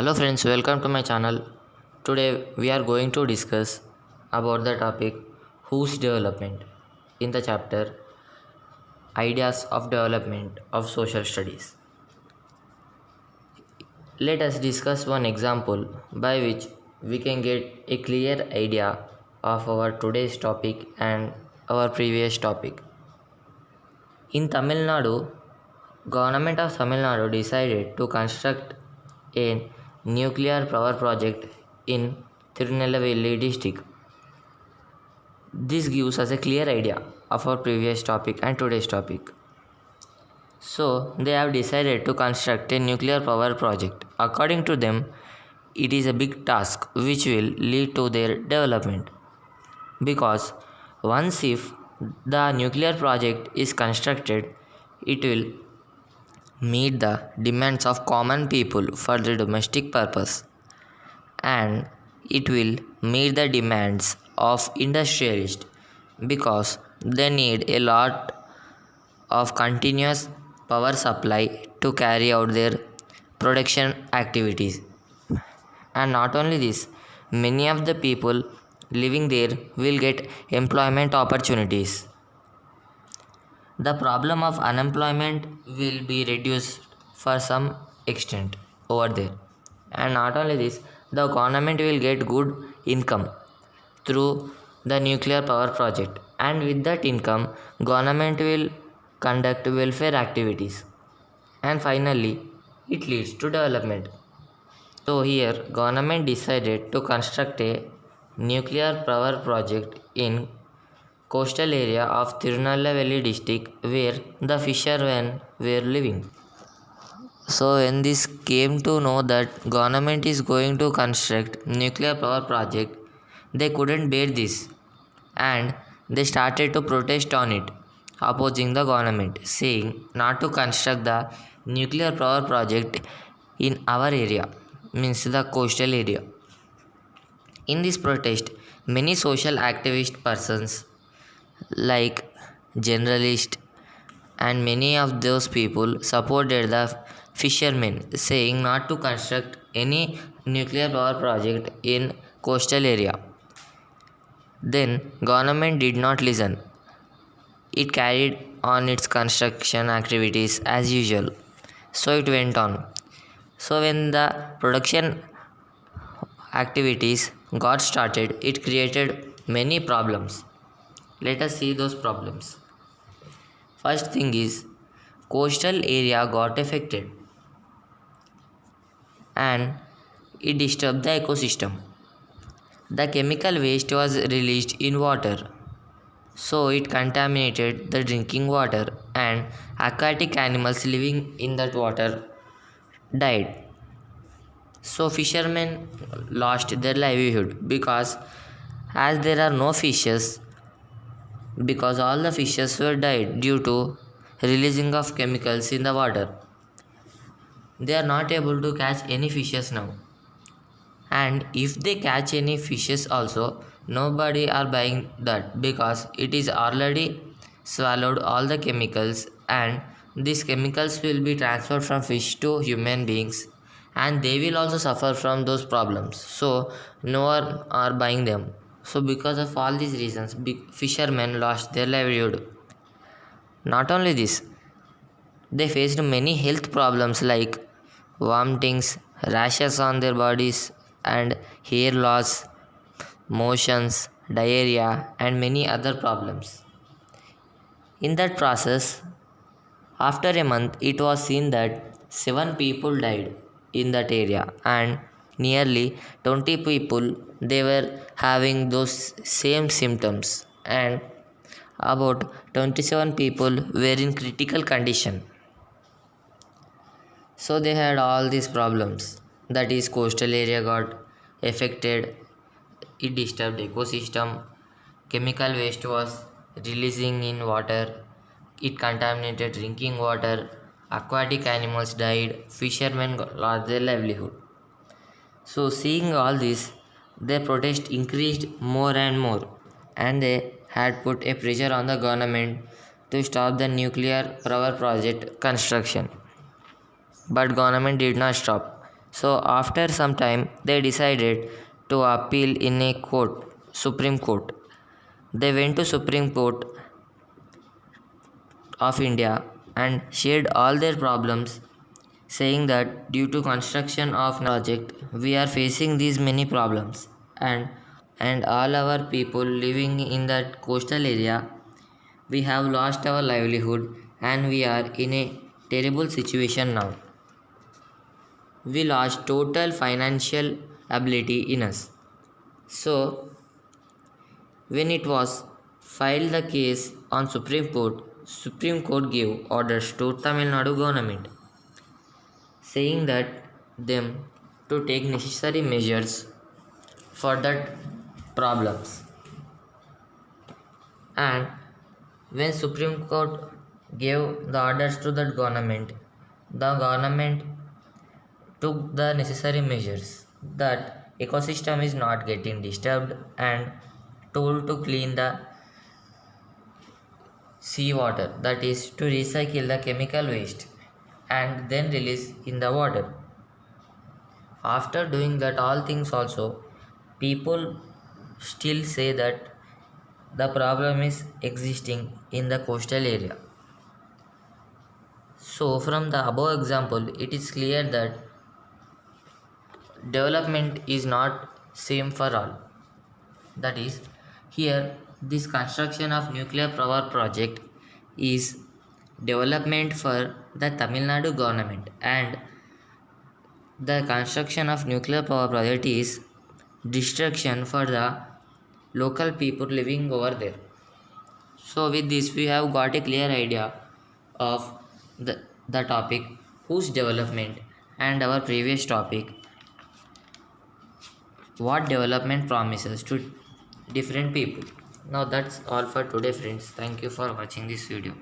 Hello friends, welcome to my channel. Today we are going to discuss about the topic whose development in the chapter ideas of development of social studies. Let us discuss one example by which we can get a clear idea of our today's topic and our previous topic. In Tamil Nadu, Government of Tamil Nadu decided to construct a nuclear power project in Tirunelveli district. This gives us a clear idea of our previous topic and today's topic. So, they have decided to construct a nuclear power project. According to them, it is a big task which will lead to their development. Because once if the nuclear project is constructed, it will meet the demands of common people for the domestic purpose, and it will meet the demands of industrialists because they need a lot of continuous power supply to carry out their production activities. And not only this, many of the people living there will get employment opportunities. The problem of unemployment will be reduced for some extent over there. And not only this, the government will get good income through the nuclear power project, and with that income government will conduct welfare activities, and finally it leads to development. So here government decided to construct a nuclear power project in coastal area of Tirunelveli district where the fishermen were living. So when this came to know that government is going to construct nuclear power project, they couldn't bear this and they started to protest on it, opposing the government, saying not to construct the nuclear power project in our area, means the coastal area. In this protest, many social activist persons like journalists and many of those people supported the fishermen, saying not to construct any nuclear power project in coastal area. Then government did not listen. It carried on its construction activities as usual. So it went on. So when the production activities got started, it created many problems. Let us see those problems. First thing is, coastal area got affected and it disturbed the ecosystem. The chemical waste was released in water, so it contaminated the drinking water, and aquatic animals living in that water died. So fishermen lost their livelihood because as there are no fishes, because all the fishes were died due to releasing of chemicals in the water. They are not able to catch any fishes now, and if they catch any fishes also, nobody are buying that because it is already swallowed all the chemicals, and these chemicals will be transferred from fish to human beings and they will also suffer from those problems, so no one are buying them. So because of all these reasons, big fishermen lost their livelihood. Not only this, they faced many health problems like vomitings, rashes on their bodies, and hair loss, motions, diarrhea, and many other problems. In that process, after a month, it was seen that 7 people died in that area, and nearly 20 people they were having those same symptoms, and about 27 people were in critical condition. So they had all these problems. That is, coastal area got affected, it disturbed ecosystem, chemical waste was releasing in water, it contaminated drinking water, aquatic animals died, fishermen lost their livelihood. So seeing all this, their protest increased more and more, and they had put a pressure on the government to stop the nuclear power project construction. But government did not stop. So after some time they decided to appeal in a Supreme Court. They went to Supreme Court of India and shared all their problems, saying that due to construction of project we are facing these many problems, and all our people living in that coastal area, we have lost our livelihood and we are in a terrible situation now. We lost total financial ability in us. So when it was filed the case on Supreme Court gave orders to Tamil Nadu government, saying that them to take necessary measures for that problems. And when Supreme Court gave the orders to that government, the government took the necessary measures that ecosystem is not getting disturbed and told to clean the seawater, that is to recycle the chemical waste and then release in the water. After doing that all things also, people still say that the problem is existing in the coastal area. So from the above example it is clear that development is not same for all. That is, here this construction of nuclear power project is development for the Tamil Nadu government, and the construction of nuclear power project is destruction for the local people living over there. So with this we have got a clear idea of the topic whose development, and our previous topic what development promises to different people. Now that's all for today friends. Thank you for watching this video.